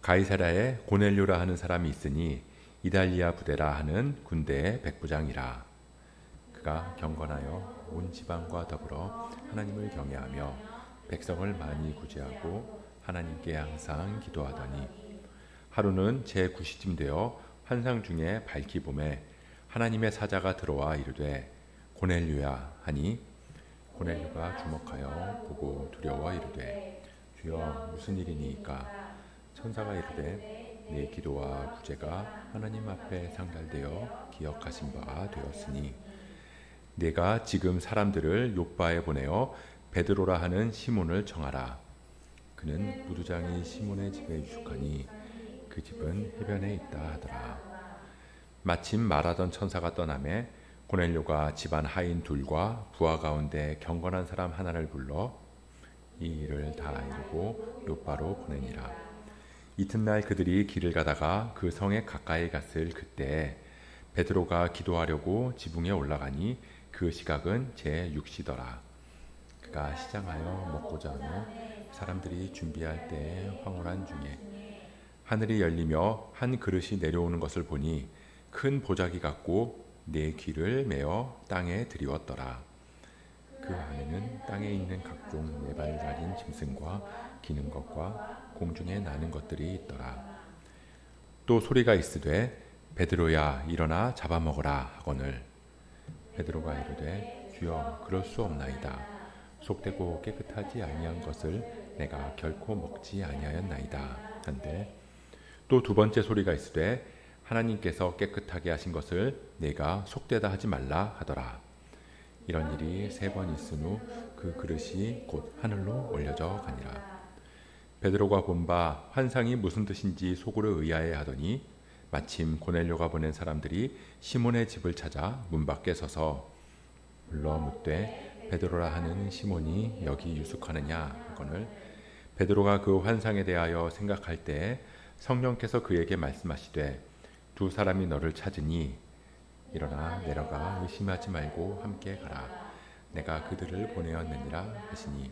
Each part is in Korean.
가이사랴에 고넬료라 하는 사람이 있으니 이달리아 부대라 하는 군대의 백부장이라. 그가 경건하여 온 지방과 더불어 하나님을 경외하며 백성을 많이 구제하고 하나님께 항상 기도하더니 하루는 제9시쯤 되어 환상 중에 밝히 보매 하나님의 사자가 들어와 이르되 고넬료야 하니 고넬료가 주목하여 보고 두려워 이르되 주여 무슨 일이니이까. 천사가 이르되 내 기도와 구제가 하나님 앞에 상달되어 기억하신 바가 되었으니 내가 지금 사람들을 욥바에 보내어 베드로라 하는 시몬을 청하라. 그는 무두장이 시몬의 집에 유숙하니 그 집은 해변에 있다 하더라. 마침 말하던 천사가 떠나매 고넬료가 집안 하인 둘과 부하 가운데 경건한 사람 하나를 불러 이 일을 다 이루고 욥바로 보내니라. 이튿날 그들이 길을 가다가 그 성에 가까이 갔을 그때 베드로가 기도하려고 지붕에 올라가니 그 시각은 제6시더라. 그가 시장하여 먹고자 하며 사람들이 준비할 때에 황홀한 중에 하늘이 열리며 한 그릇이 내려오는 것을 보니 큰 보자기 같고 네 귀를 메어 땅에 들이웠더라. 그 안에는 땅에 있는 각종 네 발 달린 짐승과 기는 것과 공중에 나는 것들이 있더라. 또 소리가 있으되 베드로야 일어나 잡아먹으라 하거늘 베드로가 이르되 주여 그럴 수 없나이다. 속되고 깨끗하지 아니한 것을 내가 결코 먹지 아니하였나이다 한데 또 두 번째 소리가 있으되 하나님께서 깨끗하게 하신 것을 내가 속되다 하지 말라 하더라. 이런 일이 3번 있은 후 그 그릇이 곧 하늘로 올려져 가니라. 베드로가 본 바 환상이 무슨 뜻인지 속으로 의아해 하더니 마침 고넬료가 보낸 사람들이 시몬의 집을 찾아 문 밖에 서서 불러 묻되 베드로라 하는 시몬이 여기 유숙하느냐 하거늘 베드로가 그 환상에 대하여 생각할 때에 성령께서 그에게 말씀하시되 두 사람이 너를 찾으니 일어나 내려가 의심하지 말고 함께 가라. 내가 그들을 보내었느니라 하시니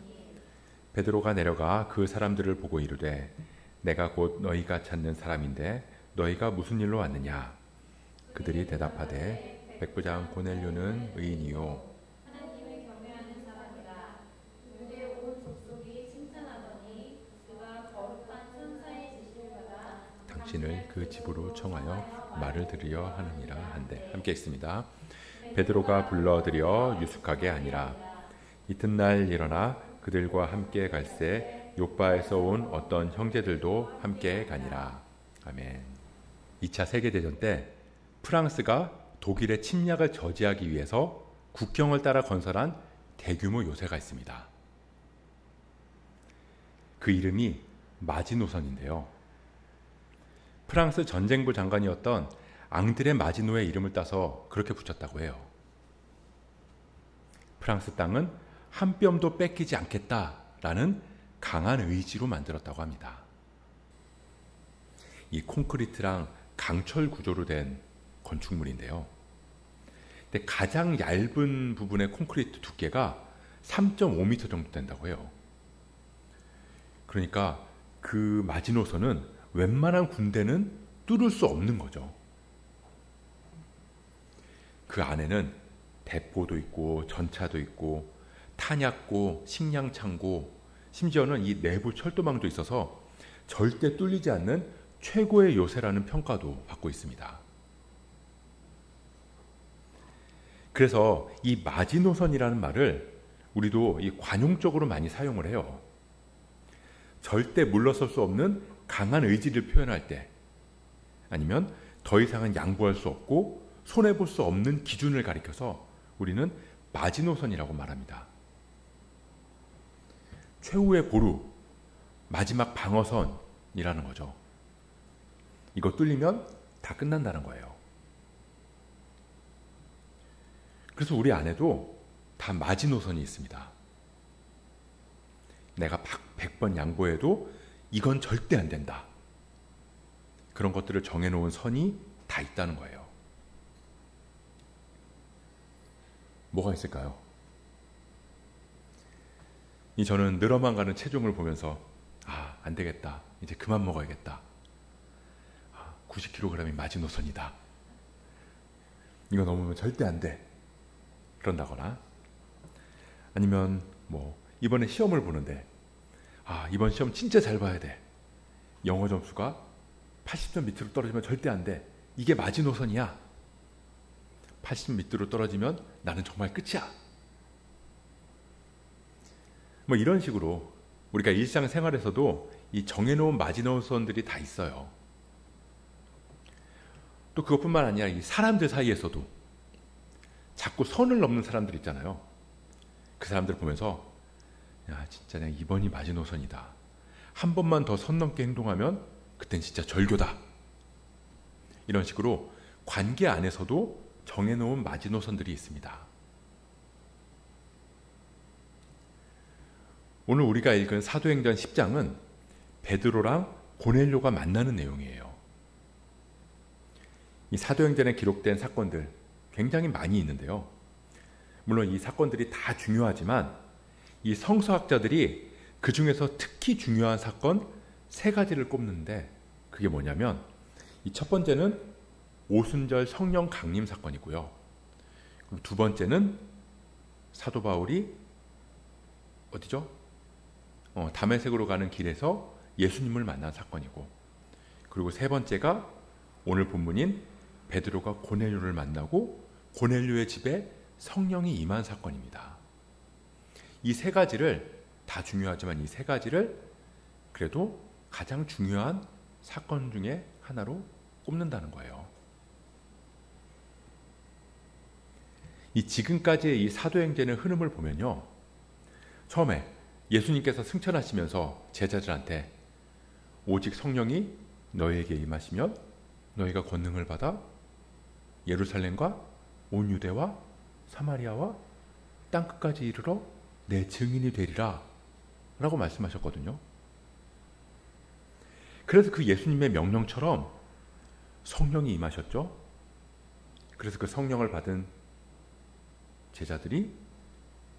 베드로가 내려가 그 사람들을 보고 이르되 내가 곧 너희가 찾는 사람인데 너희가 무슨 일로 왔느냐. 그들이 대답하되 백부장 고넬료는 의인이요 하나님을 경외하는 사람이라. 유대 온 족속이 칭찬하더니 그가 거룩한 천사의 지시를 받아 당신을 그 집으로 청하여 말을 들으려 하느니라 한데 함께 있습니다. 베드로가 불러들여 유숙하게 하니라. 이튿날 일어나 그들과 함께 갈새 욥바에서 온 어떤 형제들도 함께 가니라. 아멘. 2차 세계대전 때 프랑스가 독일의 침략을 저지하기 위해서 국경을 따라 건설한 대규모 요새가 있습니다. 그 이름이 마지노선인데요. 프랑스 전쟁부 장관이었던 앙드레 마지노의 이름을 따서 그렇게 붙였다고 해요. 프랑스 땅은 한 뼘도 뺏기지 않겠다라는 강한 의지로 만들었다고 합니다. 이 콘크리트랑 강철 구조로 된 건축물인데요. 근데 가장 얇은 부분의 콘크리트 두께가 3.5m 정도 된다고 해요. 그러니까 그 마지노선은 웬만한 군대는 뚫을 수 없는 거죠. 그 안에는 대포도 있고 전차도 있고 탄약고 식량창고 심지어는 이 내부 철도망도 있어서 절대 뚫리지 않는 최고의 요새라는 평가도 받고 있습니다. 그래서 이 마지노선이라는 말을 우리도 이 관용적으로 많이 사용을 해요. 절대 물러설 수 없는 강한 의지를 표현할 때 아니면 더 이상은 양보할 수 없고 손해볼 수 없는 기준을 가리켜서 우리는 마지노선이라고 말합니다. 최후의 보루, 마지막 방어선이라는 거죠. 이거 뚫리면 다 끝난다는 거예요. 그래서 우리 안에도 다 마지노선이 있습니다. 내가 100번 양보해도 이건 절대 안 된다. 그런 것들을 정해놓은 선이 다 있다는 거예요. 뭐가 있을까요? 저는 늘어만 가는 체중을 보면서 안 되겠다. 이제 그만 먹어야겠다. 90kg이 마지노선이다. 이거 넘으면 절대 안 돼. 그런다거나 아니면 이번에 시험을 보는데 이번 시험 진짜 잘 봐야 돼. 영어 점수가 80점 밑으로 떨어지면 절대 안 돼. 이게 마지노선이야. 80점 밑으로 떨어지면 나는 정말 끝이야. 이런 식으로 우리가 일상생활에서도 이 정해놓은 마지노선들이 다 있어요. 또 그것뿐만 아니라 이 사람들 사이에서도 자꾸 선을 넘는 사람들 있잖아요. 그 사람들 보면서 야, 진짜 내가 이번이 마지노선이다. 한 번만 더 선 넘게 행동하면 그땐 진짜 절교다. 이런 식으로 관계 안에서도 정해놓은 마지노선들이 있습니다. 오늘 우리가 읽은 사도행전 10장은 베드로랑 고넬료가 만나는 내용이에요. 이 사도행전에 기록된 사건들 굉장히 많이 있는데요. 물론 이 사건들이 다 중요하지만 이 성서학자들이 그 중에서 특히 중요한 사건 3가지를 꼽는데 그게 뭐냐면 이 첫 번째는 오순절 성령 강림 사건이고요. 그리고 두 번째는 사도 바울이 어디죠? 다메섹으로 가는 길에서 예수님을 만난 사건이고, 그리고 세 번째가 오늘 본문인 베드로가 고넬료를 만나고 고넬료의 집에 성령이 임한 사건입니다. 이 3가지를 다 중요하지만 이 3가지를 그래도 가장 중요한 사건 중에 하나로 꼽는다는 거예요. 이 지금까지의 이 사도행전의 흐름을 보면요, 처음에 예수님께서 승천하시면서 제자들한테 오직 성령이 너희에게 임하시면 너희가 권능을 받아 예루살렘과 온 유대와 사마리아와 땅끝까지 이르러 내 증인이 되리라 라고 말씀하셨거든요. 그래서 그 예수님의 명령처럼 성령이 임하셨죠. 그래서 그 성령을 받은 제자들이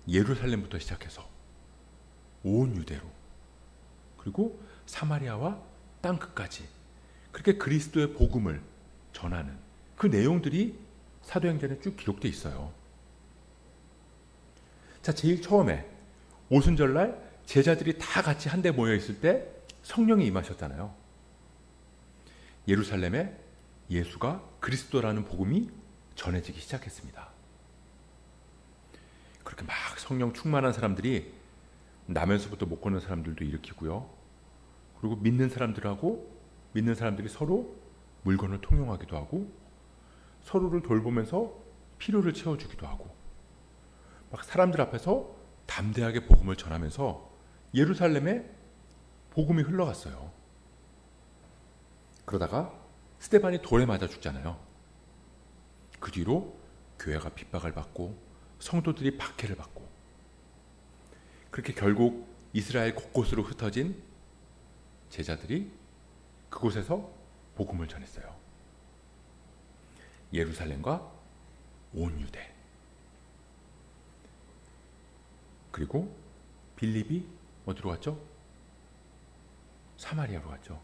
예루살렘부터 시작해서 온 유대로 그리고 사마리아와 땅끝까지 그렇게 그리스도의 복음을 전하는 그 내용들이 사도행전에 쭉 기록되어 있어요. 자, 제일 처음에 오순절날 제자들이 다 같이 한데 모여 있을 때 성령이 임하셨잖아요. 예루살렘에 예수가 그리스도라는 복음이 전해지기 시작했습니다. 그렇게 막 성령 충만한 사람들이 나면서부터 못 걷는 사람들도 일으키고요. 그리고 믿는 사람들이 서로 물건을 통용하기도 하고 서로를 돌보면서 필요를 채워주기도 하고 막 사람들 앞에서 담대하게 복음을 전하면서 예루살렘에 복음이 흘러갔어요. 그러다가 스데반이 돌에 맞아 죽잖아요. 그 뒤로 교회가 핍박을 받고 성도들이 박해를 받고 그렇게 결국 이스라엘 곳곳으로 흩어진 제자들이 그곳에서 복음을 전했어요. 예루살렘과 온 유대 그리고 빌립이 어디로 갔죠? 사마리아로 갔죠.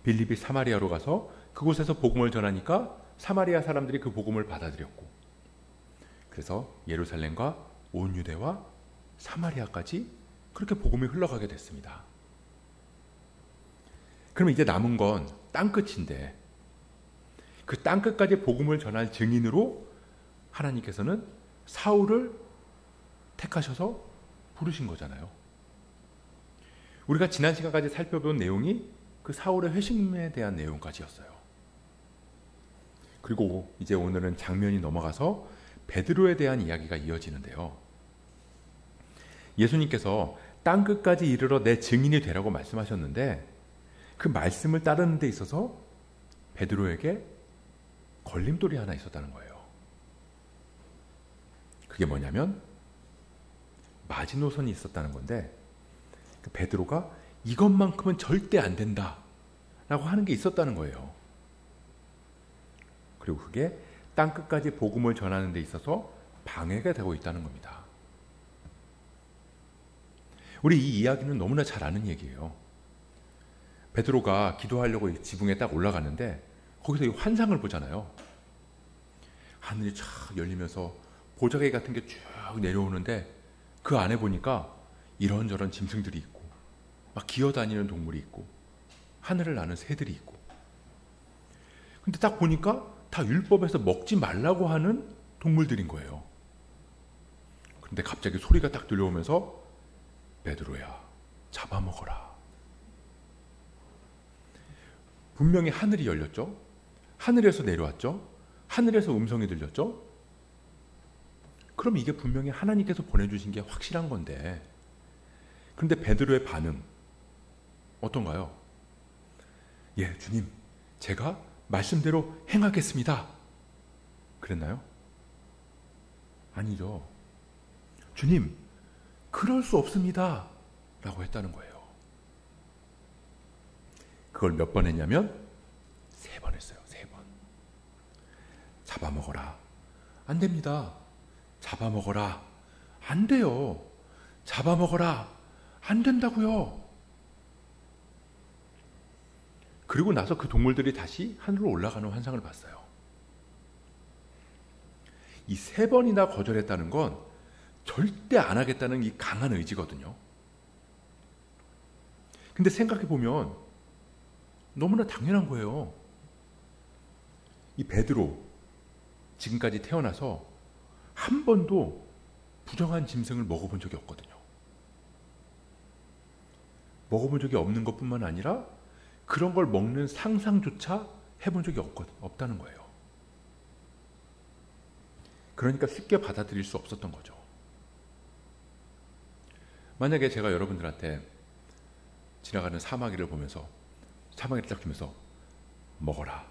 빌립이 사마리아로 가서 그곳에서 복음을 전하니까 사마리아 사람들이 그 복음을 받아들였고 그래서 예루살렘과 온 유대와 사마리아까지 그렇게 복음이 흘러가게 됐습니다. 그럼 이제 남은 건 땅끝인데 그 땅끝까지 복음을 전할 증인으로 하나님께서는 사울을 택하셔서 부르신 거잖아요. 우리가 지난 시간까지 살펴본 내용이 그 사울의 회심에 대한 내용까지였어요. 그리고 이제 오늘은 장면이 넘어가서 베드로에 대한 이야기가 이어지는데요. 예수님께서 땅끝까지 이르러 내 증인이 되라고 말씀하셨는데 그 말씀을 따르는 데 있어서 베드로에게 걸림돌이 하나 있었다는 거예요. 그게 뭐냐면 마지노선이 있었다는 건데 베드로가 이것만큼은 절대 안 된다 라고 하는 게 있었다는 거예요. 그리고 그게 땅끝까지 복음을 전하는 데 있어서 방해가 되고 있다는 겁니다. 우리 이 이야기는 너무나 잘 아는 얘기예요. 베드로가 기도하려고 지붕에 딱 올라가는데 거기서 이 환상을 보잖아요. 하늘이 쫙 열리면서 보자기 같은 게 쭉 내려오는데 그 안에 보니까 이런저런 짐승들이 있고 막 기어다니는 동물이 있고 하늘을 나는 새들이 있고, 근데 딱 보니까 다 율법에서 먹지 말라고 하는 동물들인 거예요. 근데 갑자기 소리가 딱 들려오면서 베드로야, 잡아먹어라. 분명히 하늘이 열렸죠. 하늘에서 내려왔죠. 하늘에서 음성이 들렸죠. 그럼 이게 분명히 하나님께서 보내주신 게 확실한 건데, 그런데 베드로의 반응 어떤가요? 예, 주님, 제가 말씀대로 행하겠습니다. 그랬나요? 아니죠. 주님, 그럴 수 없습니다. 라고 했다는 거예요. 그걸 몇 번 했냐면 3번 했어요. 3번. 잡아먹어라. 안 됩니다. 잡아먹어라. 안 돼요. 잡아먹어라. 안 된다고요. 그리고 나서 그 동물들이 다시 하늘로 올라가는 환상을 봤어요. 이 3번이나 거절했다는 건 절대 안 하겠다는 이 강한 의지거든요. 근데 생각해보면 너무나 당연한 거예요. 이 베드로, 지금까지 태어나서 한 번도 부정한 짐승을 먹어본 적이 없거든요. 먹어본 적이 없는 것뿐만 아니라 그런 걸 먹는 상상조차 해본 적이 없다는 거예요. 그러니까 쉽게 받아들일 수 없었던 거죠. 만약에 제가 여러분들한테 지나가는 사마귀를 보면서 사마귀를 딱 주면서 먹어라.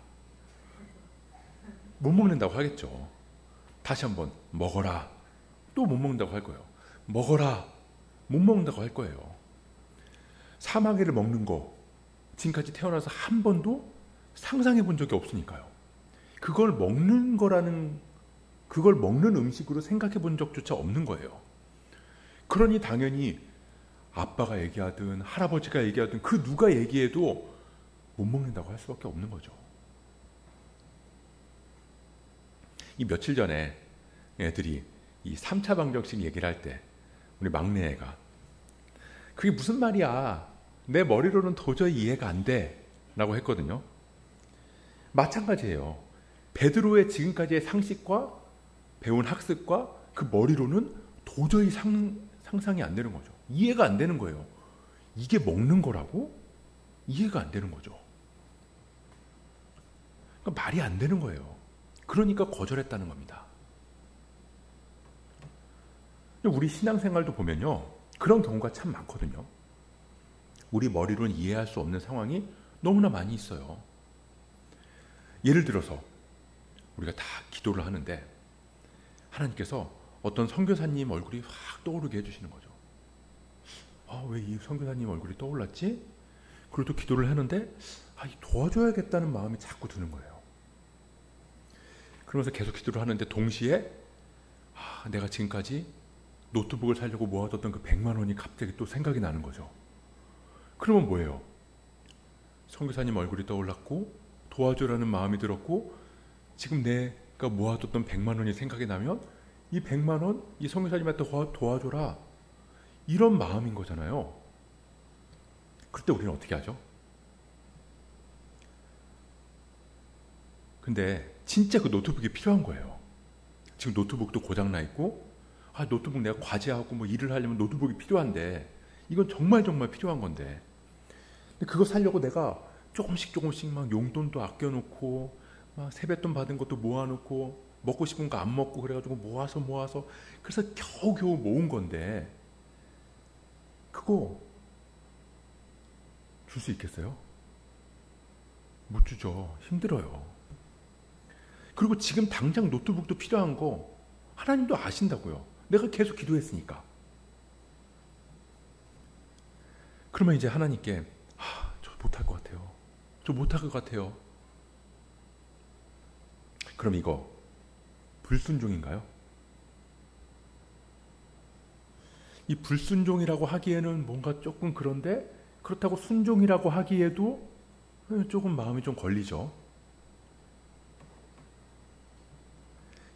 못 먹는다고 하겠죠. 다시 한번 먹어라. 또 못 먹는다고 할 거예요. 먹어라. 못 먹는다고 할 거예요. 사마귀를 먹는 거 지금까지 태어나서 한 번도 상상해 본 적이 없으니까요. 그걸 먹는 음식으로 생각해 본 적조차 없는 거예요. 그러니 당연히 아빠가 얘기하든 할아버지가 얘기하든 그 누가 얘기해도 못 먹는다고 할 수밖에 없는 거죠. 이 며칠 전에 애들이 이 3차 방정식 얘기를 할 때 우리 막내 애가 그게 무슨 말이야, 내 머리로는 도저히 이해가 안 돼 라고 했거든요. 마찬가지예요. 베드로의 지금까지의 상식과 배운 학습과 그 머리로는 도저히 상상이 안 되는 거죠. 이해가 안 되는 거예요. 이게 먹는 거라고? 이해가 안 되는 거죠. 그러니까 말이 안 되는 거예요. 그러니까 거절했다는 겁니다. 우리 신앙생활도 보면요, 그런 경우가 참 많거든요. 우리 머리로는 이해할 수 없는 상황이 너무나 많이 있어요. 예를 들어서 우리가 다 기도를 하는데 하나님께서 어떤 선교사님 얼굴이 확 떠오르게 해주시는 거죠. 왜 이 선교사님 얼굴이 떠올랐지? 그리고 또 기도를 하는데 도와줘야겠다는 마음이 자꾸 드는 거예요. 그러면서 계속 기도를 하는데 동시에 내가 지금까지 노트북을 사려고 모아뒀던 그 100만 원이 갑자기 또 생각이 나는 거죠. 그러면 뭐예요? 선교사님 얼굴이 떠올랐고 도와줘라는 마음이 들었고 지금 내가 모아뒀던 100만 원이 생각이 나면 이 100만 원 이 선교사님한테 도와줘라, 이런 마음인 거잖아요. 그때 우리는 어떻게 하죠? 근데 진짜 그 노트북이 필요한 거예요. 지금 노트북도 고장나 있고 노트북 내가 과제하고 뭐 일을 하려면 노트북이 필요한데 이건 정말 필요한 건데, 근데 그거 사려고 내가 조금씩 막 용돈도 아껴놓고 막 세뱃돈 받은 것도 모아놓고 먹고 싶은 거 안 먹고 그래가지고 모아서 그래서 겨우겨우 모은 건데 그거 줄 수 있겠어요? 못 주죠. 힘들어요. 그리고 지금 당장 노트북도 필요한 거 하나님도 아신다고요. 내가 계속 기도했으니까. 그러면 이제 하나님께 저 못할 것 같아요. 저 못할 것 같아요. 그럼 이거 불순종인가요? 이 불순종이라고 하기에는 뭔가 조금 그런데 그렇다고 순종이라고 하기에도 조금 마음이 좀 걸리죠.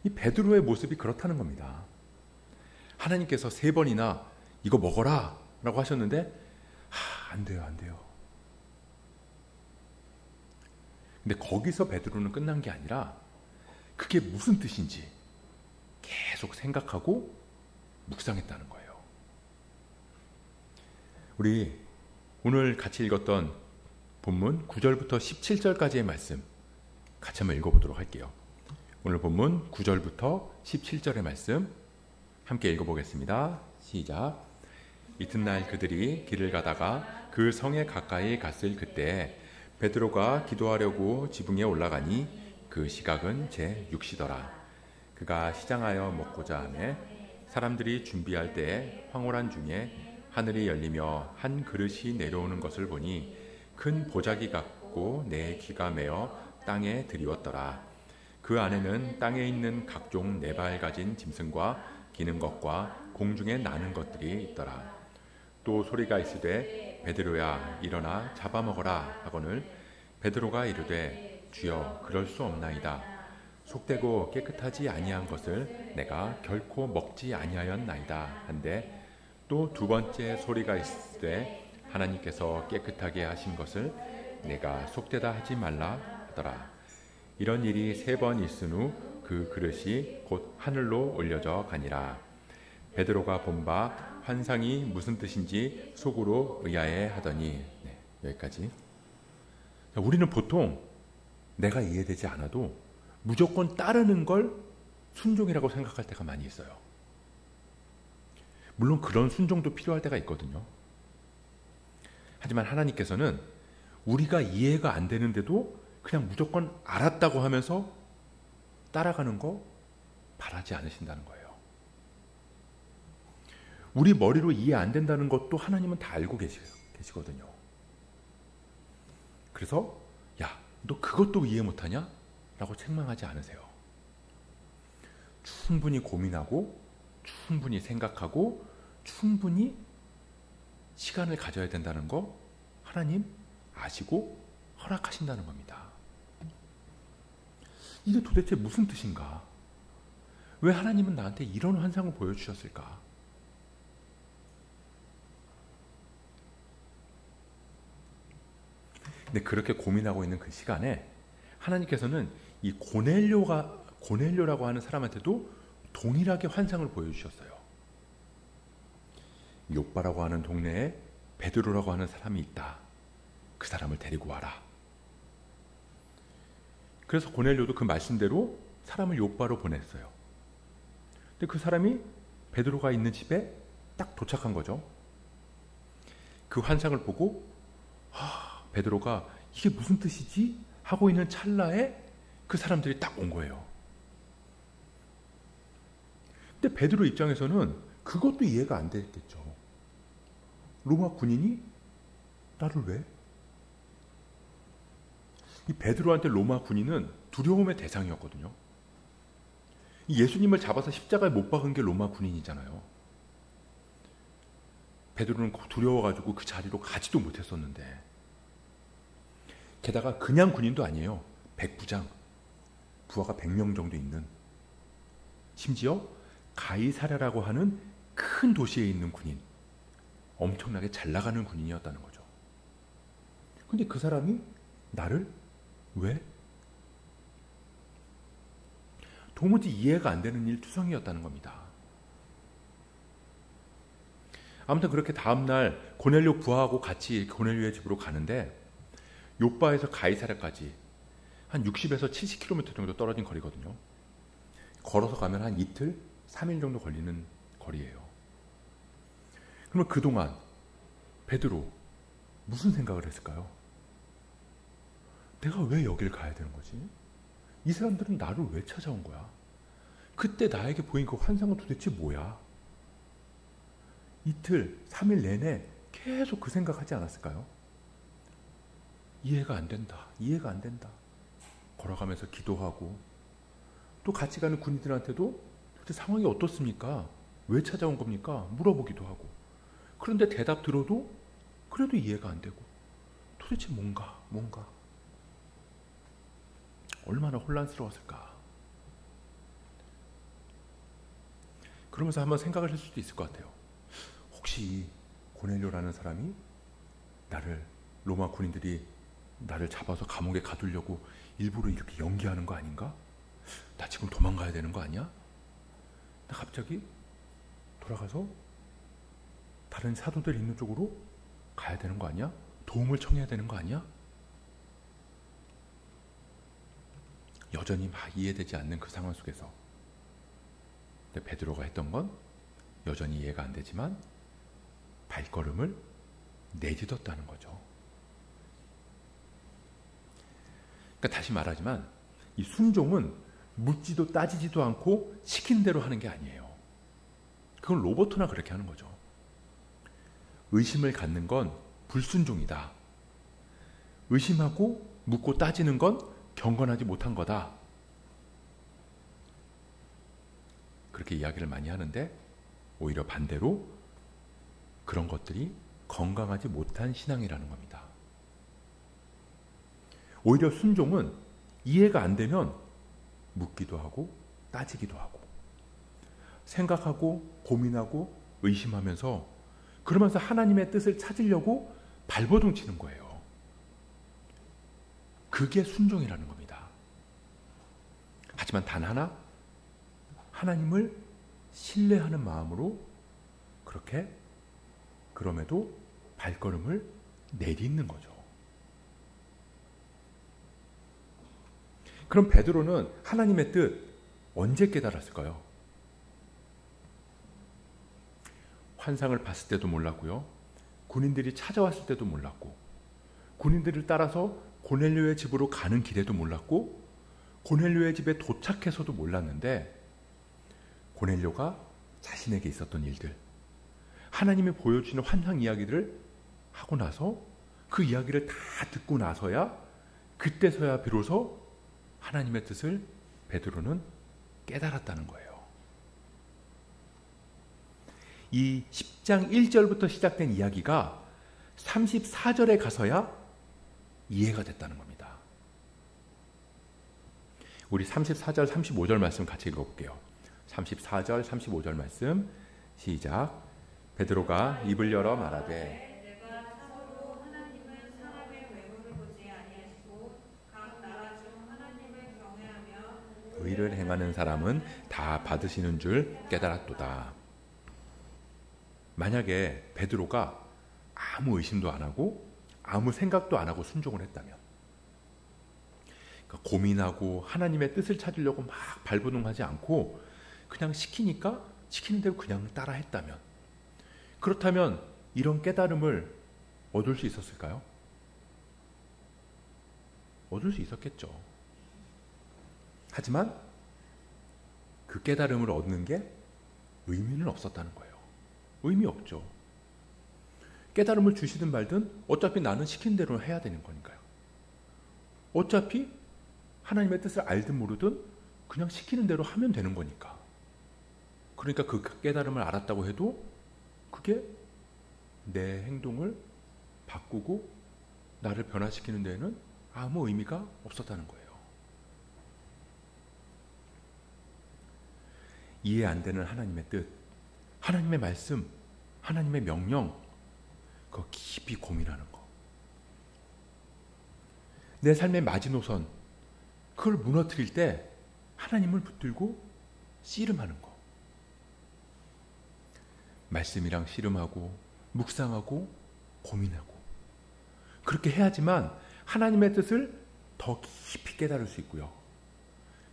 이 베드로의 모습이 그렇다는 겁니다. 하나님께서 3번이나 이거 먹어라 라고 하셨는데 안 돼요, 안 돼요. 근데 거기서 베드로는 끝난 게 아니라 그게 무슨 뜻인지 계속 생각하고 묵상했다는 거예요. 우리 오늘 같이 읽었던 본문 9절부터 17절까지의 말씀 같이 한번 읽어보도록 할게요. 오늘 본문 9절부터 17절의 말씀 함께 읽어보겠습니다. 시작. 이튿날 그들이 길을 가다가 그 성에 가까이 갔을 그때 베드로가 기도하려고 지붕에 올라가니 그 시각은 제6시더라. 그가 시장하여 먹고자 하매 사람들이 준비할 때에 황홀한 중에 하늘이 열리며 한 그릇이 내려오는 것을 보니 큰 보자기 같고 내 귀가 메어 땅에 드리웠더라. 그 안에는 땅에 있는 각종 4발 가진 짐승과 기는 것과 공중에 나는 것들이 있더라. 또 소리가 있으되 베드로야 일어나 잡아먹어라 하거늘 베드로가 이르되 주여 그럴 수 없나이다. 속되고 깨끗하지 아니한 것을 내가 결코 먹지 아니하였나이다 한데 또 2번째 소리가 있으되 하나님께서 깨끗하게 하신 것을 내가 속되다 하지 말라 하더라. 이런 일이 3번 있은 후 그 그릇이 곧 하늘로 올려져 가니라. 베드로가 본 바 환상이 무슨 뜻인지 속으로 의아해 하더니 여기까지. 우리는 보통 내가 이해되지 않아도 무조건 따르는 걸 순종이라고 생각할 때가 많이 있어요. 물론 그런 순종도 필요할 때가 있거든요. 하지만 하나님께서는 우리가 이해가 안 되는데도 그냥 무조건 알았다고 하면서 따라가는 거 바라지 않으신다는 거예요. 우리 머리로 이해 안 된다는 것도 하나님은 다 알고 계시거든요. 그래서 야, 너 그것도 이해 못하냐? 라고 책망하지 않으세요. 충분히 고민하고 충분히 생각하고 충분히 시간을 가져야 된다는 거 하나님 아시고 허락하신다는 겁니다. 이게 도대체 무슨 뜻인가? 왜 하나님은 나한테 이런 환상을 보여주셨을까? 근데 그렇게 고민하고 있는 그 시간에 하나님께서는 이 고넬료라고 하는 사람한테도 동일하게 환상을 보여주셨어요. 욥바라고 하는 동네에 베드로라고 하는 사람이 있다. 그 사람을 데리고 와라. 그래서 고넬료도 그 말씀대로 사람을 욥바로 보냈어요. 근데 그 사람이 베드로가 있는 집에 딱 도착한 거죠. 그 환상을 보고 베드로가 이게 무슨 뜻이지? 하고 있는 찰나에 그 사람들이 딱 온 거예요. 근데 베드로 입장에서는 그것도 이해가 안 됐겠죠. 로마 군인이 나를 왜? 이 베드로한테 로마 군인은 두려움의 대상이었거든요. 예수님을 잡아서 십자가에 못 박은 게 로마 군인이잖아요. 베드로는 두려워가지고 그 자리로 가지도 못했었는데, 게다가 그냥 군인도 아니에요. 백부장, 부하가 100명 정도 있는, 심지어 가이사랴라고 하는 큰 도시에 있는 군인, 엄청나게 잘 나가는 군인이었다는 거죠. 근데 그 사람이 나를 왜? 도무지 이해가 안 되는 일투성이었다는 겁니다. 아무튼 그렇게 다음날 고넬료 부하하고 같이 고넬료의 집으로 가는데 욥바에서 가이사랴까지 한 60에서 70km 정도 떨어진 거리거든요. 걸어서 가면 한 이틀, 3일 정도 걸리는 거리예요. 그러면 그동안 베드로 무슨 생각을 했을까요? 내가 왜 여길 가야 되는 거지? 이 사람들은 나를 왜 찾아온 거야? 그때 나에게 보인 그 환상은 도대체 뭐야? 이틀, 3일 내내 계속 그 생각하지 않았을까요? 이해가 안 된다. 이해가 안 된다. 걸어가면서 기도하고 또 같이 가는 군인들한테도 도대체 상황이 어떻습니까? 왜 찾아온 겁니까? 물어보기도 하고. 그런데 대답 들어도 그래도 이해가 안 되고 도대체 뭔가 얼마나 혼란스러웠을까. 그러면서 한번 생각을 할 수도 있을 것 같아요. 혹시 고넬료라는 사람이 로마 군인들이 나를 잡아서 감옥에 가두려고 일부러 이렇게 연기하는 거 아닌가? 나 지금 도망가야 되는 거 아니야? 나 갑자기 돌아가서 다른 사도들 있는 쪽으로 가야 되는 거 아니야? 도움을 청해야 되는 거 아니야? 여전히 막 이해되지 않는 그 상황 속에서 베드로가 했던 건 여전히 이해가 안 되지만 발걸음을 내딛었다는 거죠. 그러니까 다시 말하지만 이 순종은 묻지도 따지지도 않고 시킨 대로 하는 게 아니에요. 그건 로봇이나 그렇게 하는 거죠. 의심을 갖는 건 불순종이다. 의심하고 묻고 따지는 건 경건하지 못한 거다. 그렇게 이야기를 많이 하는데 오히려 반대로 그런 것들이 건강하지 못한 신앙이라는 겁니다. 오히려 순종은 이해가 안 되면 묻기도 하고 따지기도 하고 생각하고 고민하고 의심하면서 그러면서 하나님의 뜻을 찾으려고 발버둥 치는 거예요. 그게 순종이라는 겁니다. 하지만 단 하나, 하나님을 신뢰하는 마음으로 그렇게 그럼에도 발걸음을 내딛는 거죠. 그럼 베드로는 하나님의 뜻 언제 깨달았을까요? 환상을 봤을 때도 몰랐고요. 군인들이 찾아왔을 때도 몰랐고, 군인들을 따라서 고넬료의 집으로 가는 길에도 몰랐고, 고넬료의 집에 도착해서도 몰랐는데, 고넬료가 자신에게 있었던 일들, 하나님이 보여주시는 환상 이야기들을 하고 나서 그 이야기를 다 듣고 나서야 그때서야 비로소 하나님의 뜻을 베드로는 깨달았다는 거예요. 이 10장 1절부터 시작된 이야기가 34절에 가서야 이해가 됐다는 겁니다. 우리 34절, 35절 말씀 같이 읽어볼게요. 34절, 35절 말씀 시작. 베드로가 입을 열어 말하되 내가 사도로 하나님은 사람의 외모를 보지 아니하시고 각 나라 중 하나님을 경외하며 의를 행하는 사람은 다 받으시는 줄 깨달았도다. 만약에 베드로가 아무 의심도 안 하고 아무 생각도 안 하고 순종을 했다면, 그러니까 고민하고 하나님의 뜻을 찾으려고 막 발버둥하지 않고 그냥 시키니까 시키는 대로 그냥 따라 했다면, 그렇다면 이런 깨달음을 얻을 수 있었을까요? 얻을 수 있었겠죠. 하지만 그 깨달음을 얻는 게 의미는 없었다는 거예요. 의미 없죠. 깨달음을 주시든 말든 어차피 나는 시킨 대로 해야 되는 거니까요. 어차피 하나님의 뜻을 알든 모르든 그냥 시키는 대로 하면 되는 거니까. 그러니까 그 깨달음을 알았다고 해도 그게 내 행동을 바꾸고 나를 변화시키는 데에는 아무 의미가 없었다는 거예요. 이해 안 되는 하나님의 뜻, 하나님의 말씀, 하나님의 명령, 그거 깊이 고민하는 거. 내 삶의 마지노선, 그걸 무너뜨릴 때 하나님을 붙들고 씨름하는 거. 말씀이랑 씨름하고 묵상하고 고민하고 그렇게 해야지만 하나님의 뜻을 더 깊이 깨달을 수 있고요.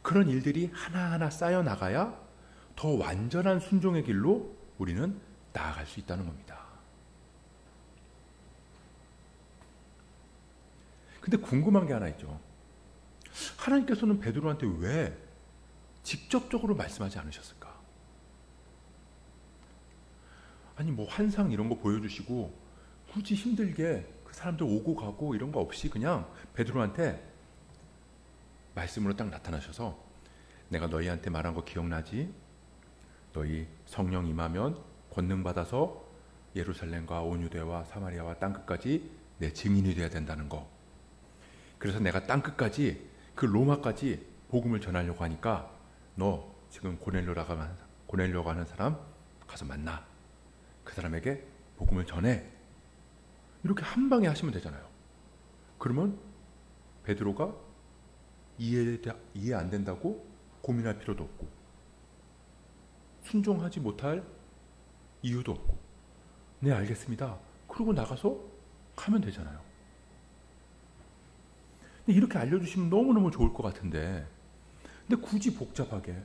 그런 일들이 하나하나 쌓여 나가야 더 완전한 순종의 길로 우리는 나아갈 수 있다는 겁니다. 근데 궁금한 게 하나 있죠. 하나님께서는 베드로한테 왜 직접적으로 말씀하지 않으셨을까? 아니 뭐 환상 이런 거 보여주시고 굳이 힘들게 그 사람들 오고 가고 이런 거 없이 그냥 베드로한테 말씀으로 딱 나타나셔서 내가 너희한테 말한 거 기억나지? 너희 성령 임하면 권능 받아서 예루살렘과 온 유대와 사마리아와 땅끝까지 내 증인이 되어야 된다는 거. 그래서 내가 땅끝까지 그 로마까지 복음을 전하려고 하니까 너 지금 고넬료라고 하는 사람 가서 만나. 그 사람에게 복음을 전해. 이렇게 한 방에 하시면 되잖아요. 그러면 베드로가 이해 안 된다고 고민할 필요도 없고 순종하지 못할 이유도 없고 네 알겠습니다. 그러고 나가서 가면 되잖아요. 근데 이렇게 알려주시면 너무너무 좋을 것 같은데 근데 굳이 복잡하게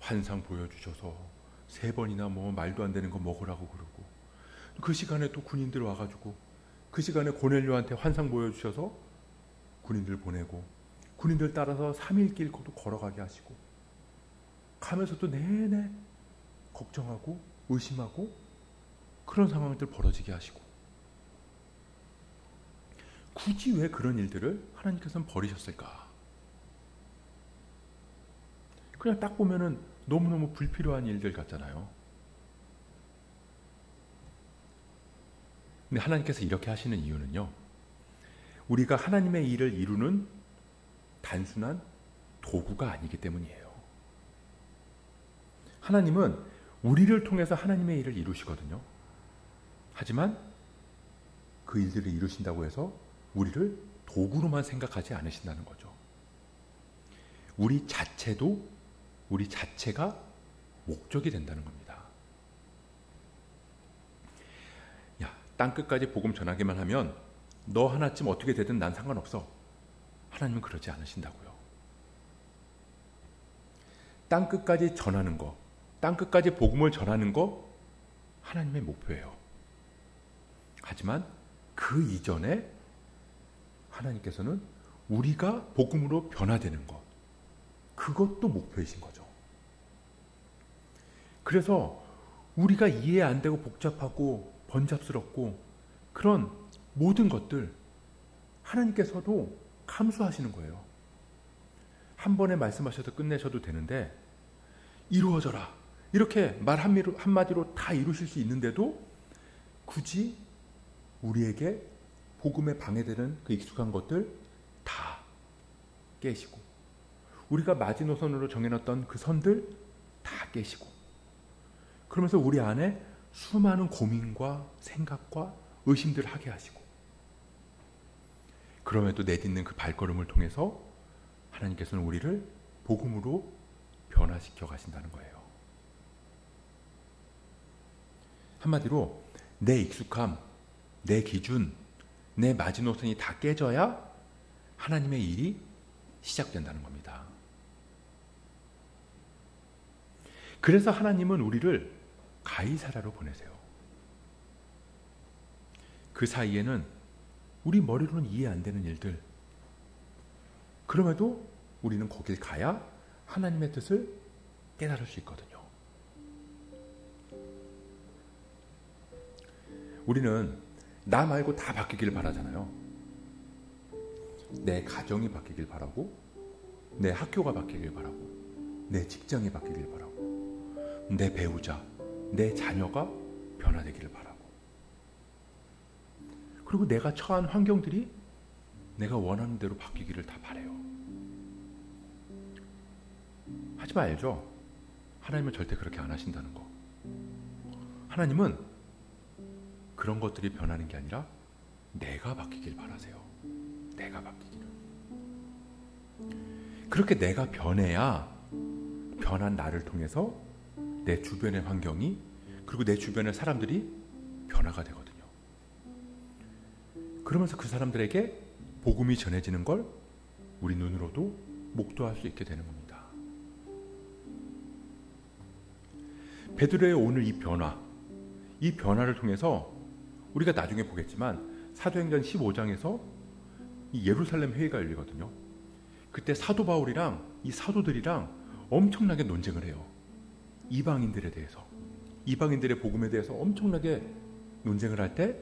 환상 보여주셔서 3번이나 뭐 말도 안 되는 거 먹으라고 그러고 그 시간에 또 군인들 와가지고 그 시간에 고넬료한테 환상 보여주셔서 군인들 보내고 군인들 따라서 3일 길 걸어가게 하시고 가면서도 내내 걱정하고 의심하고 그런 상황들 벌어지게 하시고 굳이 왜 그런 일들을 하나님께서는 버리셨을까? 그냥 딱 보면은 너무너무 불필요한 일들 같잖아요. 근데 하나님께서 이렇게 하시는 이유는요. 우리가 하나님의 일을 이루는 단순한 도구가 아니기 때문이에요. 하나님은 우리를 통해서 하나님의 일을 이루시거든요. 하지만 그 일들을 이루신다고 해서 우리를 도구로만 생각하지 않으신다는 거죠. 우리 자체가 목적이 된다는 겁니다. 야, 땅끝까지 복음 전하기만 하면 너 하나쯤 어떻게 되든 난 상관없어. 하나님은 그러지 않으신다고요. 땅끝까지 전하는 거, 땅끝까지 복음을 전하는 거 하나님의 목표예요. 하지만 그 이전에 하나님께서는 우리가 복음으로 변화되는 것, 그것도 목표이신 거죠. 그래서 우리가 이해 안 되고 복잡하고 번잡스럽고 그런 모든 것들 하나님께서도 감수하시는 거예요. 한 번에 말씀하셔서 끝내셔도 되는데 이루어져라 이렇게 말 한마디로 다 이루실 수 있는데도 굳이 우리에게 복음에 방해되는 그 익숙한 것들 다 깨시고 우리가 마지노선으로 정해놨던 그 선들 다 깨시고 그러면서 우리 안에 수많은 고민과 생각과 의심들을 하게 하시고 그럼에도 내딛는 그 발걸음을 통해서 하나님께서는 우리를 복음으로 변화시켜 가신다는 거예요. 한마디로 내 익숙함, 내 기준, 내 마지노선이 다 깨져야 하나님의 일이 시작된다는 겁니다. 그래서 하나님은 우리를 가이사랴로 보내세요. 그 사이에는 우리 머리로는 이해 안 되는 일들, 그럼에도 우리는 거길 가야 하나님의 뜻을 깨달을 수 있거든요. 우리는 나 말고 다 바뀌길 바라잖아요. 내 가정이 바뀌길 바라고, 내 학교가 바뀌길 바라고, 내 직장이 바뀌길 바라고, 내 배우자, 내 자녀가 변화되기를 바라고, 그리고 내가 처한 환경들이 내가 원하는 대로 바뀌기를 다 바라요. 하지만 알죠? 하나님은 절대 그렇게 안 하신다는 거. 하나님은 그런 것들이 변하는 게 아니라 내가 바뀌길 바라세요. 내가 바뀌기를. 그렇게 내가 변해야 변한 나를 통해서 내 주변의 환경이 그리고 내 주변의 사람들이 변화가 되거든요. 그러면서 그 사람들에게 복음이 전해지는 걸 우리 눈으로도 목도할 수 있게 되는 겁니다. 베드로의 오늘 이 변화를 통해서 우리가 나중에 보겠지만 사도행전 15장에서 이 예루살렘 회의가 열리거든요. 그때 사도 바울이랑 이 사도들이랑 엄청나게 논쟁을 해요. 이방인들에 대해서, 이방인들의 복음에 대해서 엄청나게 논쟁을 할 때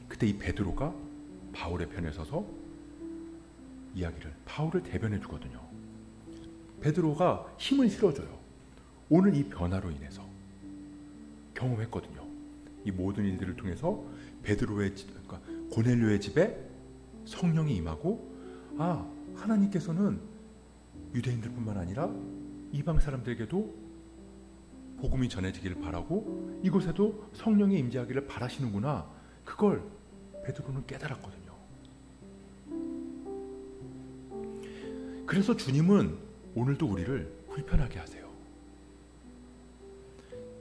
그때 이 베드로가 바울의 편에 서서 바울을 대변해 주거든요. 베드로가 힘을 실어줘요. 오늘 이 변화로 인해서 경험했거든요. 이 모든 일들을 통해서 그러니까 고넬료의 집에 성령이 임하고, 하나님께서는 유대인들뿐만 아니라 이방 사람들에게도 복음이 전해지기를 바라고 이곳에도 성령이 임재하기를 바라시는구나. 그걸 베드로는 깨달았거든요. 그래서 주님은 오늘도 우리를 불편하게 하세요.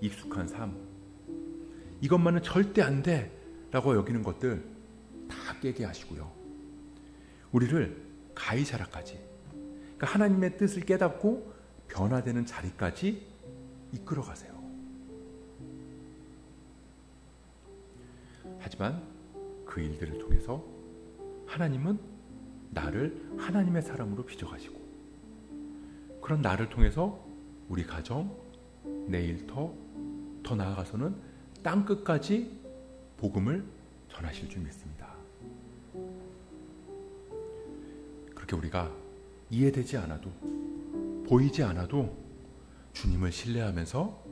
익숙한 삶, 이것만은 절대 안 돼 라고 여기는 것들 다 깨게 하시고요. 우리를 가이사라까지, 그러니까 하나님의 뜻을 깨닫고 변화되는 자리까지 이끌어 가세요. 하지만 그 일들을 통해서 하나님은 나를 하나님의 사람으로 빚어가시고, 그런 나를 통해서 우리 가정, 내 일터, 더 나아가서는 땅끝까지 복음을 전하실 줄 믿습니다. 그렇게 우리가 이해되지 않아도, 보이지 않아도 주님을 신뢰하면서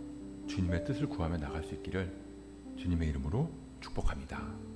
주님의 뜻을 구하며 나갈 수 있기를 주님의 이름으로 축복합니다.